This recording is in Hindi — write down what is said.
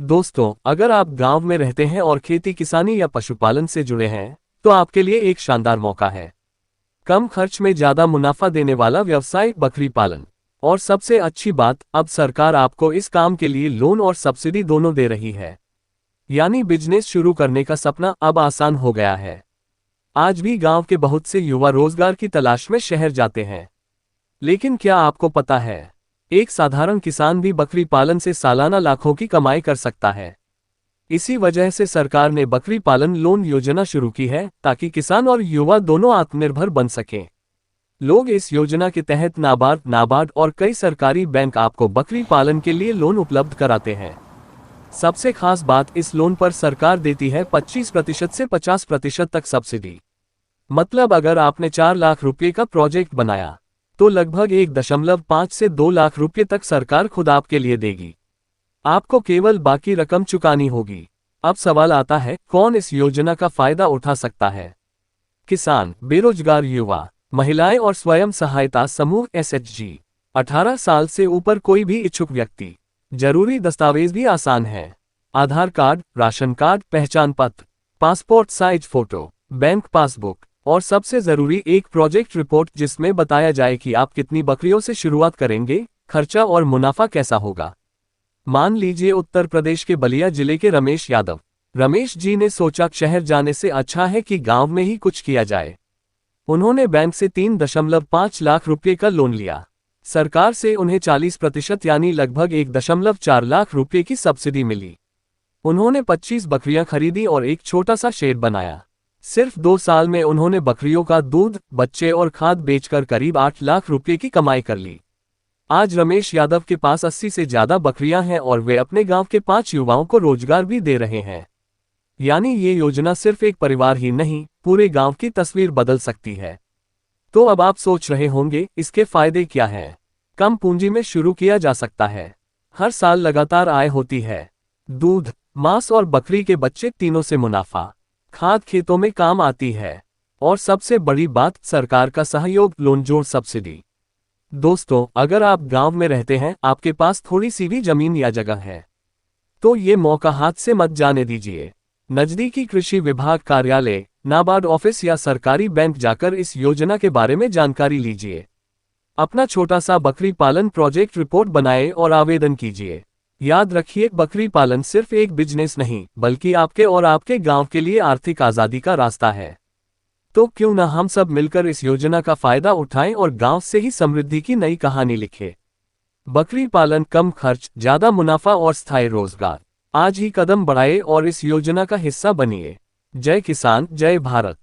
दोस्तों, अगर आप गांव में रहते हैं और खेती किसानी या पशुपालन से जुड़े हैं, तो आपके लिए एक शानदार मौका है। कम खर्च में ज्यादा मुनाफा देने वाला व्यवसाय बकरी पालन। और सबसे अच्छी बात, अब सरकार आपको इस काम के लिए लोन और सब्सिडी दोनों दे रही है। यानी बिजनेस शुरू करने का सपना अब आसान हो गया है। आज भी गांव के बहुत से युवा रोजगार की तलाश में शहर जाते हैं। लेकिन क्या आपको पता है, एक साधारण किसान भी बकरी पालन से सालाना लाखों की कमाई कर सकता है। इसी वजह से सरकार ने बकरी पालन लोन योजना शुरू की है, ताकि किसान और युवा दोनों आत्मनिर्भर बन सकें। लोग इस योजना के तहत नाबार्ड और कई सरकारी बैंक आपको बकरी पालन के लिए लोन उपलब्ध कराते हैं। सबसे खास बात, इस लोन पर सरकार देती है 25% से 50% तक सब्सिडी। मतलब अगर आपने 4 लाख रुपये का प्रोजेक्ट बनाया, तो लगभग 1.5 से 2 लाख रुपये तक सरकार खुद आपके लिए देगी। आपको केवल बाकी रकम चुकानी होगी। अब सवाल आता है, कौन इस योजना का फायदा उठा सकता है? किसान, बेरोजगार युवा, महिलाएं और स्वयं सहायता समूह SHG। 18 साल से ऊपर कोई भी इच्छुक व्यक्ति। जरूरी दस्तावेज भी आसान है। आधार कार्ड, राशन कार्ड, पहचान पत्र, passport size photo, bank passbook और सबसे जरूरी एक प्रोजेक्ट रिपोर्ट, जिसमें बताया जाए कि आप कितनी बकरियों से शुरुआत करेंगे, खर्चा और मुनाफा कैसा होगा। मान लीजिए उत्तर प्रदेश के बलिया जिले के रमेश यादव। रमेश जी ने सोचा, शहर जाने से अच्छा है कि गांव में ही कुछ किया जाए। उन्होंने बैंक से 3.5 लाख रुपये का लोन लिया। सरकार से उन्हें 40% यानी लगभग 1.4 लाख रुपये की सब्सिडी मिली। उन्होंने 25 बकरियां खरीदी और एक छोटा सा शेड बनाया। सिर्फ 2 साल में उन्होंने बकरियों का दूध, बच्चे और खाद बेचकर करीब 8 लाख रुपये की कमाई कर ली। आज रमेश यादव के पास 80 से ज्यादा बकरियां हैं और वे अपने गांव के 5 युवाओं को रोजगार भी दे रहे हैं। यानी ये योजना सिर्फ एक परिवार ही नहीं, पूरे गांव की तस्वीर बदल सकती है। तो अब आप सोच रहे होंगे, इसके फायदे क्या हैं? कम पूंजी में शुरू किया जा सकता है। हर साल लगातार आय होती है। दूध, मांस और बकरी के बच्चे तीनों से मुनाफा। खाद खेतों में काम आती है। और सबसे बड़ी बात, सरकार का सहयोग, लोन जोड़ सब्सिडी। दोस्तों, अगर आप गांव में रहते हैं, आपके पास थोड़ी सी भी जमीन या जगह है, तो ये मौका हाथ से मत जाने दीजिए। नजदीकी कृषि विभाग कार्यालय, नाबार्ड ऑफिस या सरकारी बैंक जाकर इस योजना के बारे में जानकारी लीजिए। अपना छोटा सा बकरी पालन प्रोजेक्ट रिपोर्ट बनाएं और आवेदन कीजिए। याद रखिए, बकरी पालन सिर्फ एक बिजनेस नहीं, बल्कि आपके और आपके गांव के लिए आर्थिक आजादी का रास्ता है। तो क्यों न हम सब मिलकर इस योजना का फायदा उठाएं और गांव से ही समृद्धि की नई कहानी लिखें। बकरी पालन, कम खर्च, ज्यादा मुनाफा और स्थायी रोजगार। आज ही कदम बढ़ाएं और इस योजना का हिस्सा बनिए। जय किसान, जय भारत।